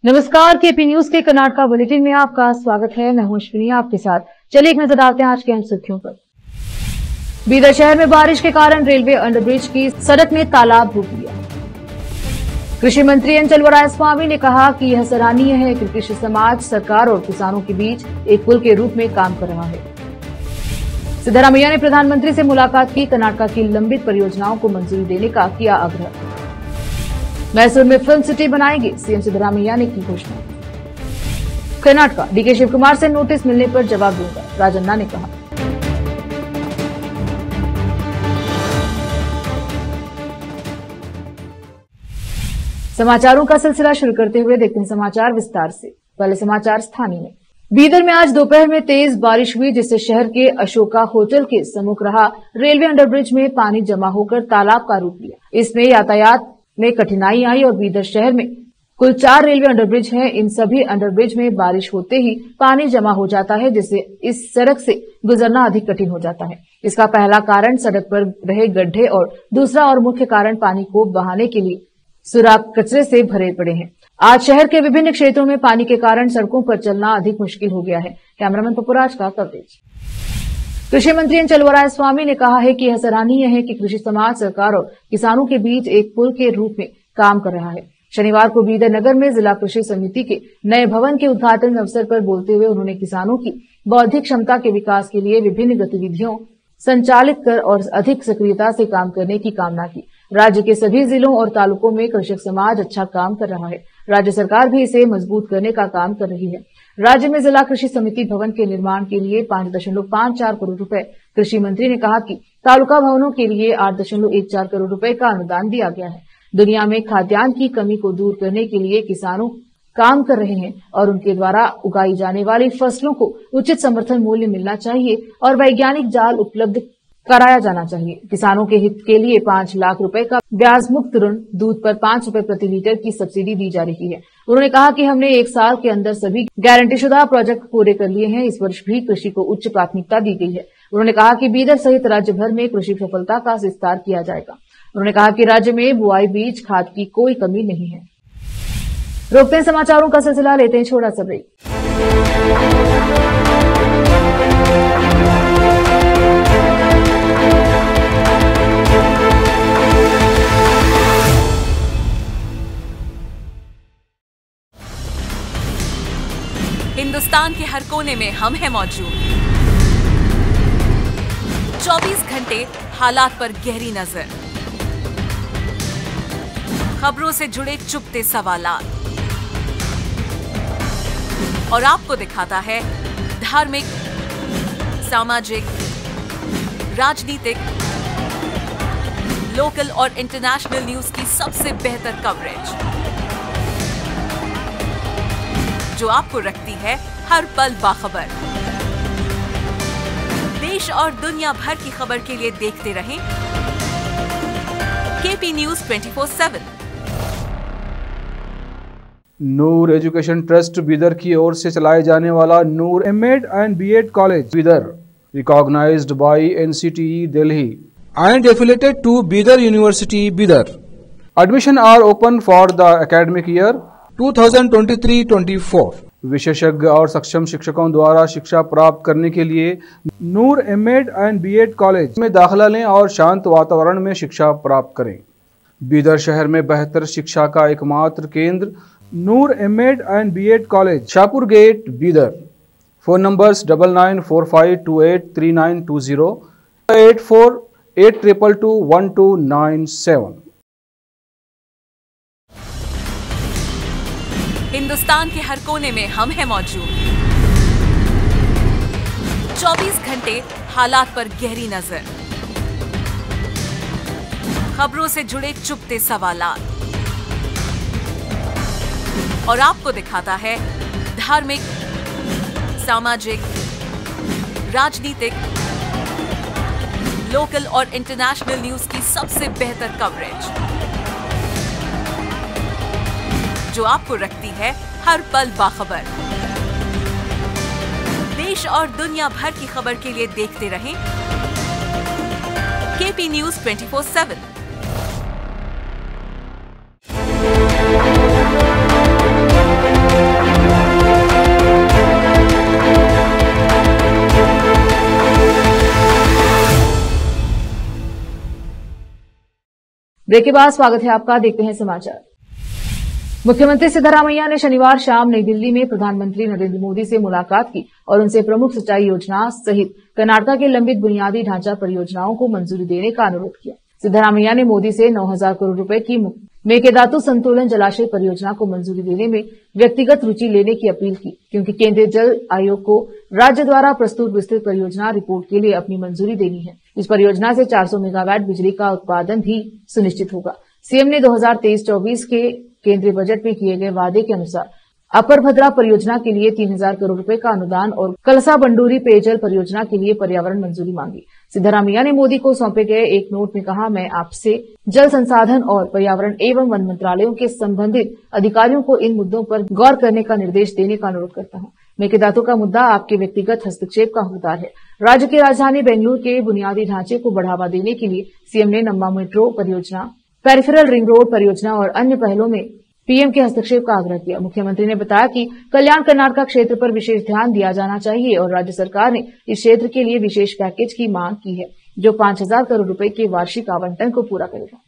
नमस्कार, KP news के Karnataka bulletin में आपका स्वागत है। मैं हूं अश्विनी आपके साथ। चलिए एक नजर डालते हैं आज के अहम सुर्खियों पर। बीदर शहर में बारिश के कारण रेलवे अंडरब्रिज की सड़क ने तालाब रोक लिया। कृषि मंत्री एन चलुवरायस्वामी ने कहा कि यह सराहनीय है कि कृषि समाज सरकार और किसानों के बीच एक पुल के रूप में काम कर रहा है। सिद्धरामैया ने प्रधानमंत्री से मुलाकात की, कर्नाटका की लंबित परियोजनाओं को मंजूरी देने का किया आग्रह। मैसूर में फिल्म सिटी बनाएंगे, सीएम सिद्धरामैया ने की घोषणा। कर्नाटका, डीके शिव कुमार से नोटिस मिलने पर जवाब दूंगा, राजन्ना ने कहा। समाचारों का सिलसिला शुरू करते हुए देखते हैं समाचार विस्तार से। पहले समाचार स्थानीय में। बीदर में आज दोपहर में तेज बारिश हुई, जिससे शहर के अशोका होटल के सम्मुख रहा रेलवे अंडरब्रिज में पानी जमा होकर तालाब का रूप लिया। इसमें यातायात में कठिनाई आई और बीदर शहर में कुल 4 रेलवे अंडरब्रिज हैं। इन सभी अंडरब्रिज में बारिश होते ही पानी जमा हो जाता है, जिससे इस सड़क से गुजरना अधिक कठिन हो जाता है। इसका पहला कारण सड़क पर रहे गड्ढे और दूसरा और मुख्य कारण पानी को बहाने के लिए सुराख कचरे से भरे पड़े हैं। आज शहर के विभिन्न क्षेत्रों में पानी के कारण सड़कों पर चलना अधिक मुश्किल हो गया है। कैमरामैन पपुराज का कवरेज। कृषि मंत्री एन चलुवरायस्वामी ने कहा है कि यह सराहनीय है कि कृषि समाज सरकार और किसानों के बीच एक पुल के रूप में काम कर रहा है। शनिवार को बीदर नगर में जिला कृषि समिति के नए भवन के उद्घाटन अवसर पर बोलते हुए उन्होंने किसानों की बौद्धिक क्षमता के विकास के लिए विभिन्न गतिविधियों संचालित कर और अधिक सक्रियता से काम करने की कामना की। राज्य के सभी जिलों और तालुकों में कृषक समाज अच्छा काम कर रहा है। राज्य सरकार भी इसे मजबूत करने का काम कर रही है। राज्य में जिला कृषि समिति भवन के निर्माण के लिए 5.54 करोड़ रुपए। कृषि मंत्री ने कहा कि तालुका भवनों के लिए 8.14 करोड़ रुपए का अनुदान दिया गया है। दुनिया में खाद्यान्न की कमी को दूर करने के लिए किसानों काम कर रहे हैं और उनके द्वारा उगाई जाने वाली फसलों को उचित समर्थन मूल्य मिलना चाहिए और वैज्ञानिक जाल उपलब्ध कराया जाना चाहिए। किसानों के हित के लिए 5 लाख रुपए का ब्याज मुक्त ऋण, दूध पर 5 रुपए प्रति लीटर की सब्सिडी दी जा रही है। उन्होंने कहा कि हमने 1 साल के अंदर सभी गारंटीशुदा प्रोजेक्ट पूरे कर लिए हैं। इस वर्ष भी कृषि को उच्च प्राथमिकता दी गई है। उन्होंने कहा कि बीदर सहित राज्य भर में कृषि सफलता का विस्तार किया जाएगा। उन्होंने कहा कि राज्य में बुआई, बीज, खाद की कोई कमी नहीं है। रोकते हैं समाचारों का सिलसिला, लेते हैं छोटा सा ब्रेक। हिंदुस्तान के हर कोने में हम हैं मौजूद। 24 घंटे हालात पर गहरी नजर, खबरों से जुड़े चुपते सवालात और आपको दिखाता है धार्मिक, सामाजिक, राजनीतिक, लोकल और इंटरनेशनल न्यूज की सबसे बेहतर कवरेज, जो आपको रखती है हर पल बाखबर। देश और दुनिया भर की खबर के लिए देखते रहें KP news 24/7। Noor education trust Bidar की ओर से चलाए जाने वाला Noor MEd and BEd college Bidar, recognised by NCTE Delhi and affiliated to Bidar University, Bidar. Admission are open for the academic year 2023-24. विशेषज्ञ और सक्षम शिक्षकों द्वारा शिक्षा प्राप्त करने के लिए नूर एमएड एंड बीएड कॉलेज में दाखिला लें और शांत वातावरण में शिक्षा प्राप्त करें। बीदर शहर में बेहतर शिक्षा का एकमात्र केंद्र Noor MEd and BEd college, Shahpur gate, Bidar. Phone numbers 9945283920, 8482221297। Hindustan के हर कोने में हम हैं मौजूद। 24 घंटे हालात पर गहरी नजर, खबरों से जुड़े चुपते सवालात और आपको दिखाता है धार्मिक, सामाजिक, राजनीतिक, लोकल और इंटरनेशनल न्यूज की सबसे बेहतर कवरेज, जो आपको रखती है हर पल बाखबर। देश और दुनिया भर की खबर के लिए देखते रहें केपी न्यूज 24/7। ब्रेक के बाद स्वागत है आपका, देखते हैं समाचार। मुख्यमंत्री सिद्धरामैया ने शनिवार शाम नई दिल्ली में प्रधानमंत्री नरेंद्र मोदी से मुलाकात की और उनसे प्रमुख सिंचाई योजना सहित कर्नाटक के लंबित बुनियादी ढांचा परियोजनाओं को मंजूरी देने का अनुरोध किया। सिद्धरामैया ने मोदी से 9,000 करोड़ रुपए की मेकेदातु संतुलन जलाशय परियोजना को मंजूरी देने में व्यक्तिगत रुचि लेने की अपील की, क्योंकि केंद्रीय जल आयोग को राज्य द्वारा प्रस्तुत विस्तृत परियोजना रिपोर्ट के लिए अपनी मंजूरी देनी है। इस परियोजना से 400 मेगावाट बिजली का उत्पादन भी सुनिश्चित होगा। सीएम ने 2023-24 के केंद्रीय बजट में किए गए वादे के अनुसार अपर भद्रा परियोजना के लिए 3,000 करोड़ रुपए का अनुदान और कलसा बंडूरी पेयजल परियोजना के लिए पर्यावरण मंजूरी मांगी। सिद्धरामैया ने मोदी को सौंपे गए एक नोट में कहा, मैं आपसे जल संसाधन और पर्यावरण एवं वन मंत्रालयों के संबंधित अधिकारियों को इन मुद्दों पर गौर करने का निर्देश देने का अनुरोध करता हूं। मेकेदातु का मुद्दा आपके व्यक्तिगत हस्तक्षेप का हकदार है। राज्य की राजधानी बेंगलुरु के बुनियादी ढांचे को बढ़ावा देने के लिए सीएम ने नम्मा मेट्रो परियोजना, पेरिफेरल रिंग रोड परियोजना और अन्य पहलों में पीएम के हस्तक्षेप का आग्रह किया। मुख्यमंत्री ने बताया कि कल्याण कर्नाटक क्षेत्र पर विशेष ध्यान दिया जाना चाहिए और राज्य सरकार ने इस क्षेत्र के लिए विशेष पैकेज की मांग की है, जो 5,000 करोड़ रुपए के वार्षिक आवंटन को पूरा करेगा।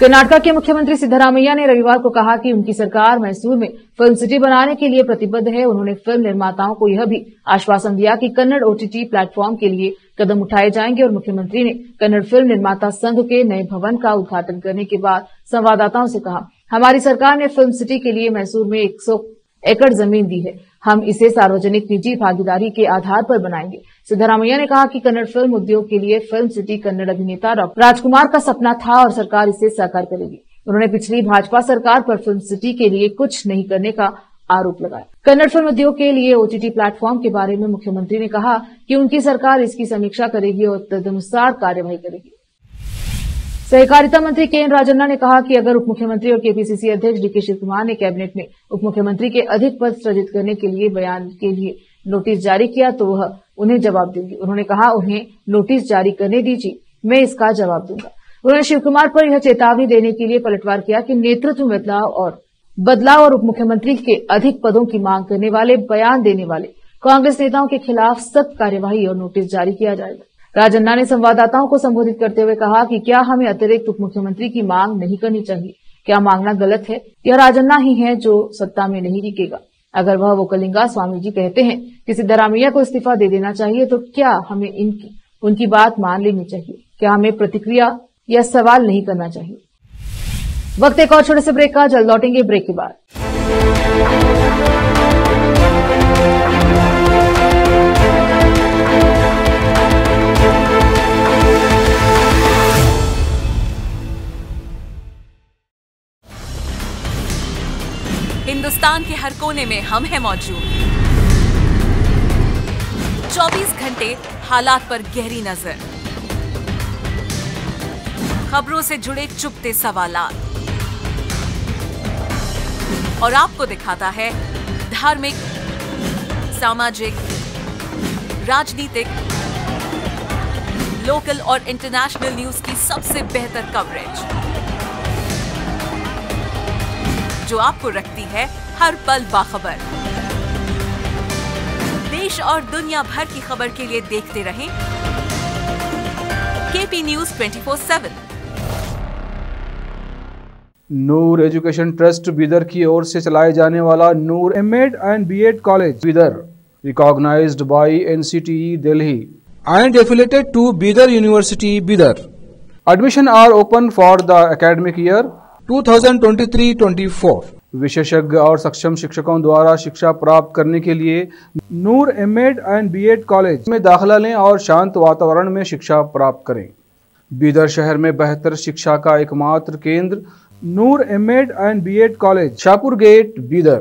कर्नाटक के मुख्यमंत्री सिद्धरामैया ने रविवार को कहा कि उनकी सरकार मैसूर में फिल्म सिटी बनाने के लिए प्रतिबद्ध है। उन्होंने फिल्म निर्माताओं को यह भी आश्वासन दिया कि कन्नड़ ओटीटी प्लेटफॉर्म के लिए कदम उठाए जाएंगे और मुख्यमंत्री ने कन्नड़ फिल्म निर्माता संघ के नए भवन का उद्घाटन करने के बाद संवाददाताओं से कहा, हमारी सरकार ने फिल्म सिटी के लिए मैसूर में 100 एकड़ जमीन दी है। हम इसे सार्वजनिक निजी भागीदारी के आधार पर बनाएंगे। सिद्धरामैया ने कहा कि कन्नड़ फिल्म उद्योग के लिए फिल्म सिटी कन्नड़ अभिनेता राजकुमार का सपना था और सरकार इसे साकार करेगी। उन्होंने पिछली भाजपा सरकार पर फिल्म सिटी के लिए कुछ नहीं करने का आरोप लगाया। कन्नड़ फिल्म उद्योग के लिए ओटीटी प्लेटफॉर्म के बारे में मुख्यमंत्री ने कहा कि उनकी सरकार इसकी समीक्षा करेगी और तदनुसार कार्यवाही करेगी। सहकारिता मंत्री के एन राजन्ना ने कहा कि अगर उप मुख्यमंत्री और केपीसीसी अध्यक्ष डीके शिवकुमार ने कैबिनेट में उप मुख्यमंत्री के अधिक पद सृजित करने के लिए बयान के लिए नोटिस जारी किया तो वह उन्हें जवाब देंगे। उन्होंने कहा, उन्हें नोटिस जारी करने दीजिए, मैं इसका जवाब दूंगा। उन्होंने शिवकुमार पर यह चेतावनी देने के लिए पलटवार किया कि नेतृत्व बदलाव और उप मुख्यमंत्री के अधिक पदों की मांग करने वाले, बयान देने वाले कांग्रेस नेताओं के खिलाफ सख्त कार्यवाही और नोटिस जारी किया जाएगा। राजन्ना ने संवाददाताओं को संबोधित करते हुए कहा कि क्या हमें अतिरिक्त उप मुख्यमंत्री की मांग नहीं करनी चाहिए? क्या मांगना गलत है? यह राजन्ना ही है जो सत्ता में नहीं टिकेगा। अगर वह वोकलिंगा स्वामी जी कहते हैं कि सिद्धरामैया को इस्तीफा दे देना चाहिए, तो क्या हमें उनकी बात मान लेनी चाहिए? क्या हमें प्रतिक्रिया या सवाल नहीं करना चाहिए? वक्त एक और छोटे से ब्रेक का, जल्द लौटेंगे ब्रेक के बाद। हिंदुस्तान के हर कोने में हम हैं मौजूद। 24 घंटे हालात पर गहरी नजर, खबरों से जुड़े चुपते सवालात और आपको दिखाता है धार्मिक, सामाजिक, राजनीतिक, लोकल और इंटरनेशनल न्यूज की सबसे बेहतर कवरेज, जो आपको रखती है हर पल बाखबर। देश और दुनिया भर की खबर के लिए देखते रहें KP news 24/7। Noor education trust Bidar की ओर से चलाए जाने वाला Noor MEd and BEd college Bidar, recognised by NCTE Delhi and affiliated to Bidar University, Bidar. Admission are open for the academic year 2023-24. विशेषज्ञ और सक्षम शिक्षकों द्वारा शिक्षा प्राप्त करने के लिए नूर एमएड एंड बीएड कॉलेज में दाखिला लें और शांत वातावरण में शिक्षा प्राप्त करें। बीदर शहर में बेहतर शिक्षा का एकमात्र केंद्र Noor MEd and BEd college, Shahpur gate, Bidar.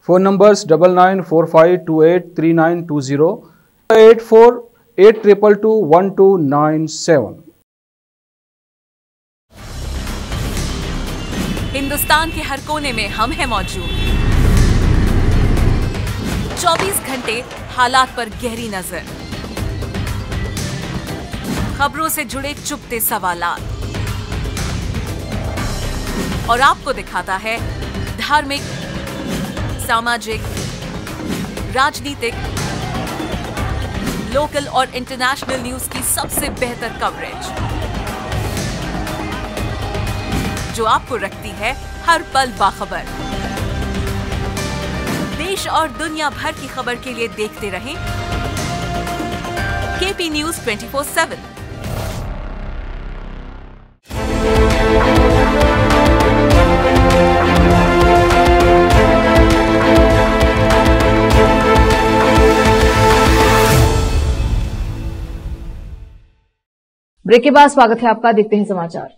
Phone numbers 9945283920, 8482221297। Hindustan के हर कोने में हम हैं मौजूद। 24 घंटे हालात पर गहरी नजर, खबरों से जुड़े चुपते सवालात और आपको दिखाता है धार्मिक, सामाजिक, राजनीतिक, लोकल और इंटरनेशनल न्यूज की सबसे बेहतर कवरेज, जो आपको रखती है हर पल बाखबर। देश और दुनिया भर की खबर के लिए देखते रहें KP News 24/7। ब्रेक के बाद स्वागत है आपका। देखते हैं समाचार।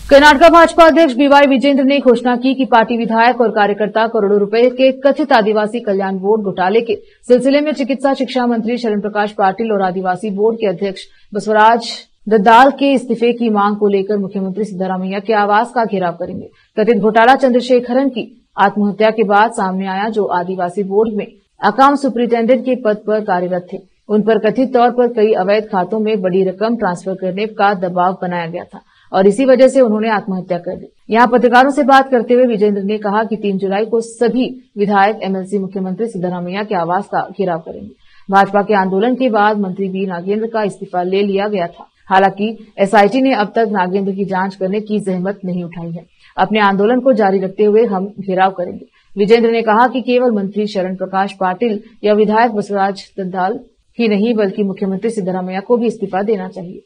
कर्नाटक भाजपा अध्यक्ष BY विजेंद्र ने घोषणा की कि पार्टी विधायक और कार्यकर्ता करोड़ों रुपए के कथित आदिवासी कल्याण बोर्ड घोटाले के सिलसिले में चिकित्सा शिक्षा मंत्री शरण प्रकाश पाटिल और आदिवासी बोर्ड के अध्यक्ष बसवराज दद्दाल के इस्तीफे की मांग को लेकर मुख्यमंत्री सिद्धारमैया के आवास का घेराव करेंगे। कथित घोटाला चंद्रशेखरन की आत्महत्या के बाद सामने आया, जो आदिवासी बोर्ड में अकाम सुपरिटेंडेंट के पद पर कार्यरत थे। उन पर कथित तौर पर कई अवैध खातों में बड़ी रकम ट्रांसफर करने का दबाव बनाया गया था और इसी वजह से उन्होंने आत्महत्या कर ली। यहां पत्रकारों से बात करते हुए विजेंद्र ने कहा कि 3 जुलाई को सभी विधायक MLC मुख्यमंत्री सिद्धारमैया के आवास का घेराव करेंगे। भाजपा के आंदोलन के बाद मंत्री बी नागेंद्र का इस्तीफा ले लिया गया था। हालांकि SIT ने अब तक नागेंद्र की जांच करने की जहमत नहीं उठाई है। अपने आंदोलन को जारी रखते हुए हम घेराव करेंगे। विजेंद्र ने कहा कि केवल मंत्री शरण प्रकाश पाटिल या विधायक बसवराज दद्दाल ही नहीं, बल्कि मुख्यमंत्री सिद्धारमैया को भी इस्तीफा देना चाहिए।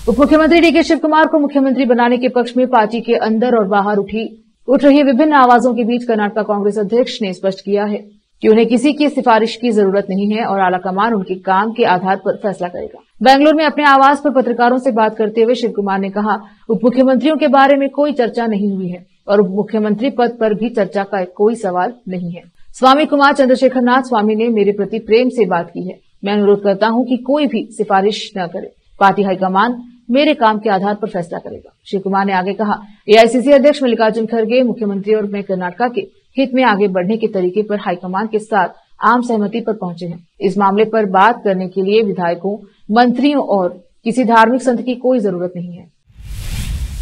उप मुख्यमंत्री DK शिव कुमार को मुख्यमंत्री बनाने के पक्ष में पार्टी के अंदर और बाहर उठ रही विभिन्न आवाजों के बीच कर्नाटक कांग्रेस अध्यक्ष ने स्पष्ट किया है कि उन्हें किसी की सिफारिश की जरूरत नहीं है और आलाकमान उनके काम के आधार पर फैसला करेगा। बेंगलुरु में अपने आवास पर पत्रकारों से बात करते हुए शिव कुमार ने कहा, उप मुख्यमंत्रियों के बारे में कोई चर्चा नहीं हुई है और उप मुख्यमंत्री पद पर भी चर्चा का कोई सवाल नहीं है। स्वामी कुमार चंद्रशेखर नाथ स्वामी ने मेरे प्रति प्रेम से बात की है। मैं अनुरोध करता हूं कि कोई भी सिफारिश न करे। पार्टी हाईकमान मेरे काम के आधार पर फैसला करेगा। श्री कुमार ने आगे कहा, AICC अध्यक्ष मल्लिकार्जुन खड़गे मुख्यमंत्री और मैं कर्नाटक के हित में आगे बढ़ने के तरीके पर हाईकमान के साथ आम सहमति पर पहुंचे हैं। इस मामले पर बात करने के लिए विधायकों, मंत्रियों और किसी धार्मिक संत की कोई जरूरत नहीं है।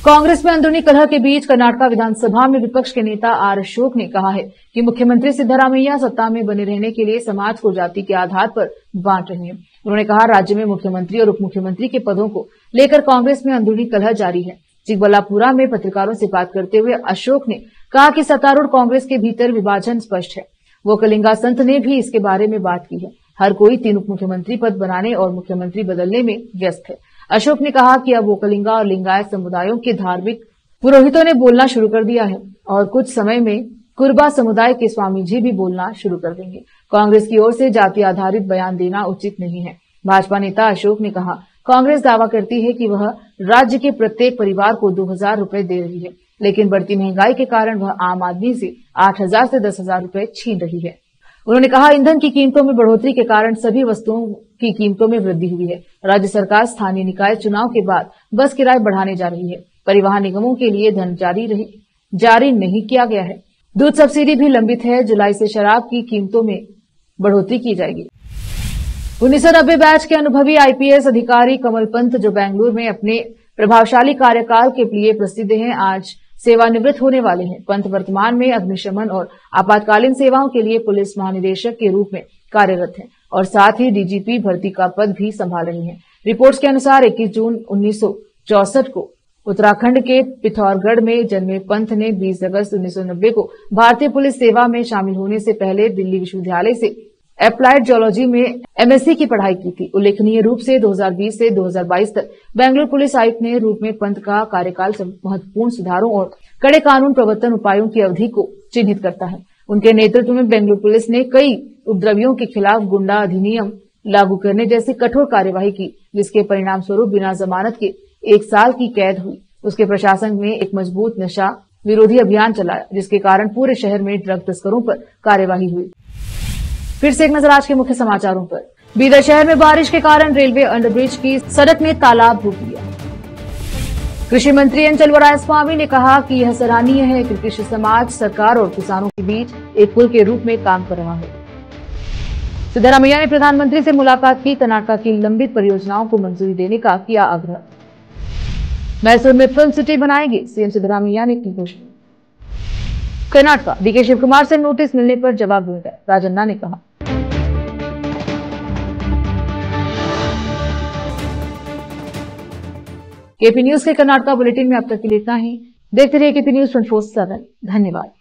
कांग्रेस में अंदरूनी कलह के बीच कर्नाटक विधानसभा में विपक्ष के नेता R अशोक ने कहा है कि मुख्यमंत्री सिद्धारमैया सत्ता में बने रहने के लिए समाज को जाति के आधार पर बांट रहे हैं। उन्होंने कहा, राज्य में मुख्यमंत्री और उप मुख्यमंत्री के पदों को लेकर कांग्रेस में अंदरूनी कलह जारी है। चिकबल्लापुरा में पत्रकारों से बात करते हुए अशोक ने कहा कि सत्तारूढ़ कांग्रेस के भीतर विभाजन स्पष्ट है। वो कलिंगा संत ने भी इसके बारे में बात की है। हर कोई 3 उप मुख्यमंत्री पद बनाने और मुख्यमंत्री बदलने में व्यस्त है। अशोक ने कहा कि अब वोकलिंगा और लिंगायत समुदायों के धार्मिक पुरोहितों ने बोलना शुरू कर दिया है और कुछ समय में कुरबा समुदाय के स्वामी जी भी बोलना शुरू कर देंगे। कांग्रेस की ओर से जाति आधारित बयान देना उचित नहीं है। भाजपा नेता अशोक ने कहा, कांग्रेस दावा करती है कि वह राज्य के प्रत्येक परिवार को 2000 रुपए दे रही है, लेकिन बढ़ती महंगाई के कारण वह आम आदमी से 8000 से 10,000 रुपए छीन रही है। उन्होंने कहा, ईंधन की कीमतों में बढ़ोतरी के कारण सभी वस्तुओं की कीमतों में वृद्धि हुई है। राज्य सरकार स्थानीय निकाय चुनाव के बाद बस किराए बढ़ाने जा रही है। परिवहन निगमों के लिए धन जारी नहीं किया गया है। दूध सब्सिडी भी लंबित है। जुलाई से शराब की कीमतों में बढ़ोतरी की जाएगी। 1990 बैच के अनुभवी IPS अधिकारी कमल पंत, जो बेंगलुरु में अपने प्रभावशाली कार्यकाल के लिए प्रसिद्ध हैं, आज सेवानिवृत्त होने वाले हैं। पंत वर्तमान में अग्निशमन और आपातकालीन सेवाओं के लिए पुलिस महानिदेशक के रूप में कार्यरत हैं और साथ ही DGP भर्ती का पद भी संभाल रही हैं। रिपोर्ट्स के अनुसार 21 जून 1964 को उत्तराखंड के पिथौरागढ़ में जन्मे पंत ने 20 अगस्त 1990 को भारतीय पुलिस सेवा में शामिल होने से पहले दिल्ली विश्वविद्यालय से एप्लाइड जियोलॉजी में MSc की पढ़ाई की थी। उल्लेखनीय रूप से 2020 से 2022 तक बेंगलुरु पुलिस आयुक्त ने रूप में पंत का कार्यकाल महत्वपूर्ण सुधारों और कड़े कानून प्रवर्तन उपायों की अवधि को चिन्हित करता है। उनके नेतृत्व में बेंगलुरु पुलिस ने कई उपद्रवियों के खिलाफ गुंडा अधिनियम लागू करने जैसी कठोर कार्यवाही की, जिसके परिणाम स्वरूप बिना जमानत के 1 साल की कैद हुई। उसके प्रशासन में एक मजबूत नशा विरोधी अभियान चलाया, जिसके कारण पूरे शहर में ड्रग तस्करों पर कार्यवाही हुई। फिर से एक नजर आज के मुख्य समाचारों पर। बीदर शहर में बारिश के कारण रेलवे अंडरब्रिज की सड़क ने तालाब डूब लिया। कृषि मंत्री एन चलुवरायस्वामी ने कहा कि यह सराहनीय है कि कृषि समाज सरकार और किसानों के बीच एक पुल के रूप में काम कर रहा है। सिद्धारमैया ने प्रधानमंत्री से मुलाकात की। कर्नाटक की लंबित परियोजनाओं को मंजूरी देने का किया आग्रह। मैसूर में फिल्म सिटी बनाएंगे, सीएम सिद्धारमैया ने की घोषणा। कर्नाटक DK शिव कुमार से नोटिस मिलने पर जवाब ढूंढ गए, राजन्ना ने कहा। केपी न्यूज के कर्नाटका बुलेटिन में अब तक के लिए इतना ही। देखते रहिए केपी न्यूज 24/7। धन्यवाद।